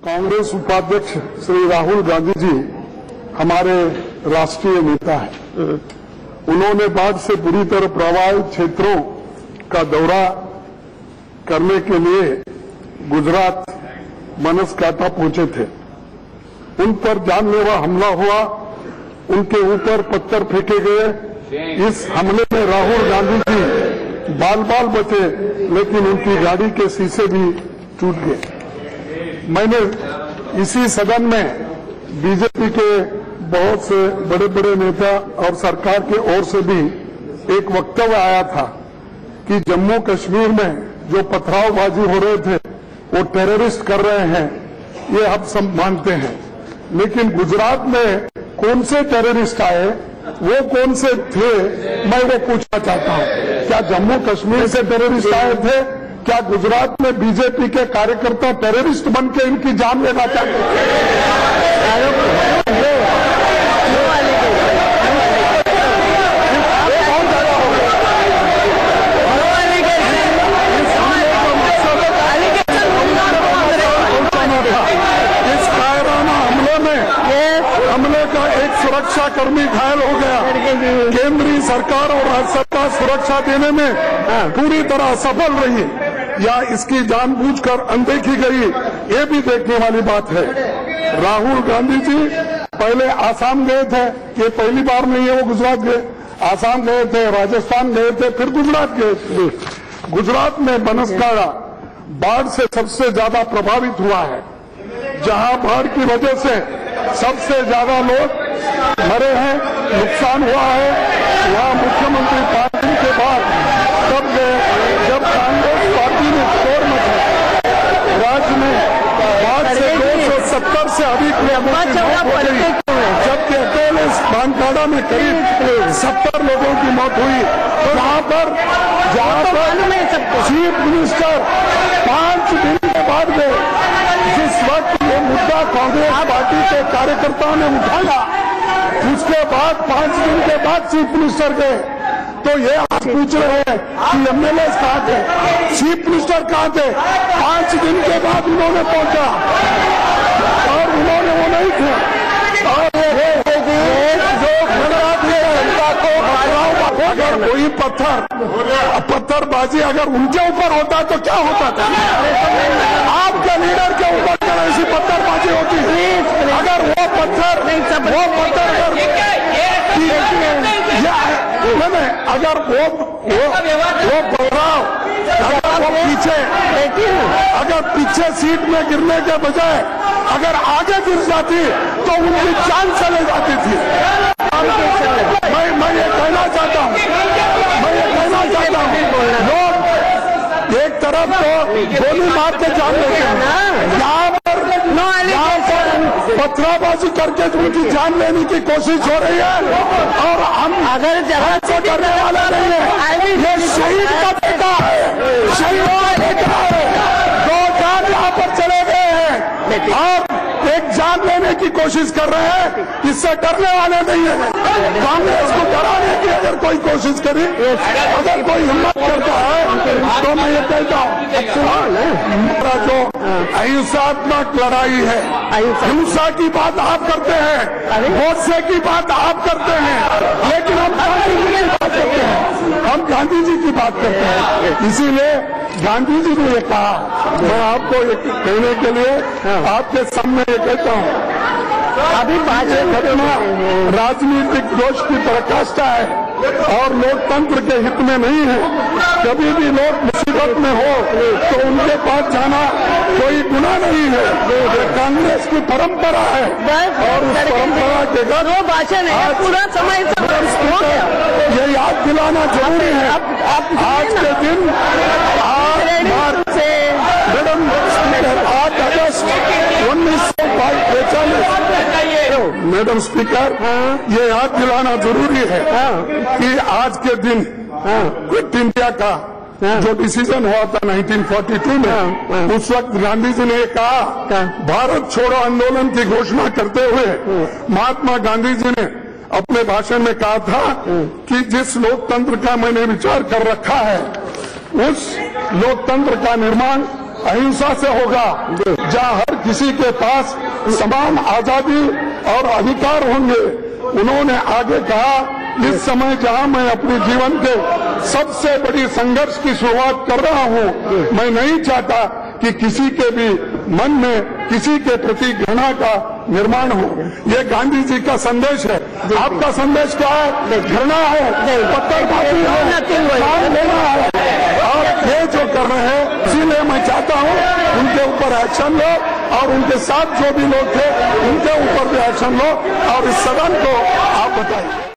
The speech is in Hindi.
कांग्रेस उपाध्यक्ष श्री राहुल गांधी जी हमारे राष्ट्रीय नेता हैं। उन्होंने बाढ़ से बुरी तरह प्रभावित क्षेत्रों का दौरा करने के लिए गुजरात बनासकांठा पहुंचे थे। उन पर जानलेवा हमला हुआ, उनके ऊपर पत्थर फेंके गए। इस हमले में राहुल गांधी जी बाल बाल बचे, लेकिन उनकी गाड़ी के शीशे भी टूट गए। मैंने इसी सदन में बीजेपी के बहुत से बड़े बड़े नेता और सरकार की ओर से भी एक वक्तव्य आया था कि जम्मू कश्मीर में जो पथरावबाजी हो रहे थे वो टेररिस्ट कर रहे हैं, ये हम सब मानते हैं। लेकिन गुजरात में कौन से टेररिस्ट आए, वो कौन से थे, मैं वो पूछना चाहता हूं। क्या जम्मू कश्मीर से टेररिस्ट आए थे? क्या गुजरात में बीजेपी के कार्यकर्ता टेररिस्ट बन के इनकी जान लेना चाहते इस कायराना हमले का एक सुरक्षाकर्मी घायल हो गया। केंद्रीय सरकार और राज्य सरकार सुरक्षा देने में पूरी तरह असफल रही या इसकी जानबूझकर अनदेखी गई, ये भी देखने वाली बात है। राहुल गांधी जी पहले आसाम गए थे, ये पहली बार नहीं है वो गुजरात गए। आसाम गए थे, राजस्थान गए थे, फिर गुजरात गए थे। गुजरात में बनासकांठा बाढ़ से सबसे ज्यादा प्रभावित हुआ है, जहां बाढ़ की वजह से सबसे ज्यादा लोग मरे हैं, नुकसान हुआ है। यहाँ मुख्यमंत्री 5 दिन के बाद तब गए जब कांग्रेस पार्टी ने शोर मचाया। राज्य में बाढ़ से 270 से अधिक लोगों की मौत हो गई, जबकि अकेले बांसवाड़ा में करीब 70 लोगों की मौत हुई। जहाँ पर चीफ मिनिस्टर 5 दिन के बाद गए, जिस वक्त ये मुद्दा कांग्रेस पार्टी के कार्यकर्ताओं ने उठाया, उसके बाद 5 दिन के बाद चीफ मिनिस्टर गए। तो ये आप पूछ रहे हैं कि एमएलए कहाँ थे, चीफ मिनिस्टर कहाँ थे? 5 दिन के बाद उन्होंने पहुंचा और उन्होंने वो नहीं थे। और अगर कोई पत्थरबाजी अगर उनके ऊपर होता तो क्या होता था? आपके लीडर के ऊपर ऐसी पत्थरबाजी होती। अगर वो पत्थर अगर वो बलराव अगर पीछे सीट में गिरने के बजाय अगर आगे गिर जाती तो उनकी जान चले जाती थी। मैं ये कहना चाहता हूँ, लोग एक तरफ तो गोली मार के जान लेते हैं, यहाँ पर पथराबाजी करके उनकी जान लेने की कोशिश हो रही है। और हम अगर जगह से करने वाला नहीं है, ये शहीद का बेटा है, शहीद का बेटा है। 2 जान यहाँ पर चले गए हैं और एक जान लेने की कोशिश कर रहे हैं, इससे डरने वाले नहीं है। कांग्रेस को डराने की अगर कोई कोशिश करे, अगर कोई हिम्मत करता है, तो मैं ये कहता हूँ मेरा जो अहिंसात्मक लड़ाई है, हिंसा की बात आप करते हैं, गोडसे की बात आप करते हैं, लेकिन हम गांधी जी की बात करते हैं, हम गांधी जी की बात करते हैं। इसीलिए गांधी जी ने ये कहा, मैं आपको ये कहने के लिए आपके सामने ये कहता हूँ, अभी घटना राजनीतिक दोष की पराकाष्ठा है और लोकतंत्र के हित में नहीं है। कभी भी लोग मुसीबत में हो तो उनके पास जाना कोई गुनाह नहीं है। ये कांग्रेस की परंपरा है और उस परंपरा के घर भाषण है पूरा समय ये याद दिलाना जरूरी है। आज के दिन 8 अगस्त 1945 मैडम स्पीकर, ये याद दिलाना जरूरी है कि आज के दिन क्विट इंडिया का जो डिसीजन हुआ था 1942 में, उस वक्त गांधी जी ने कहा, भारत छोड़ो आंदोलन की घोषणा करते हुए महात्मा गांधी जी ने अपने भाषण में कहा था कि जिस लोकतंत्र का मैंने विचार कर रखा है, उस लोकतंत्र का निर्माण अहिंसा से होगा, जहां हर किसी के पास समान आजादी और अधिकार होंगे। उन्होंने आगे कहा, इस समय जहां मैं अपने जीवन के सबसे बड़ी संघर्ष की शुरुआत कर रहा हूं, मैं नहीं चाहता कि किसी के भी मन में किसी के प्रति घृणा का निर्माण हो। ये गांधी जी का संदेश है। आपका संदेश क्या है? घृणा है, पत्थरबाजी है, जान लेना है। और ये जो कर रहे हैं, इसीलिए मैं चाहता हूं उनके ऊपर एक्शन लो और उनके साथ जो भी लोग थे उनके ऊपर भी एक्शन लो और इस सदन को आप बताइए।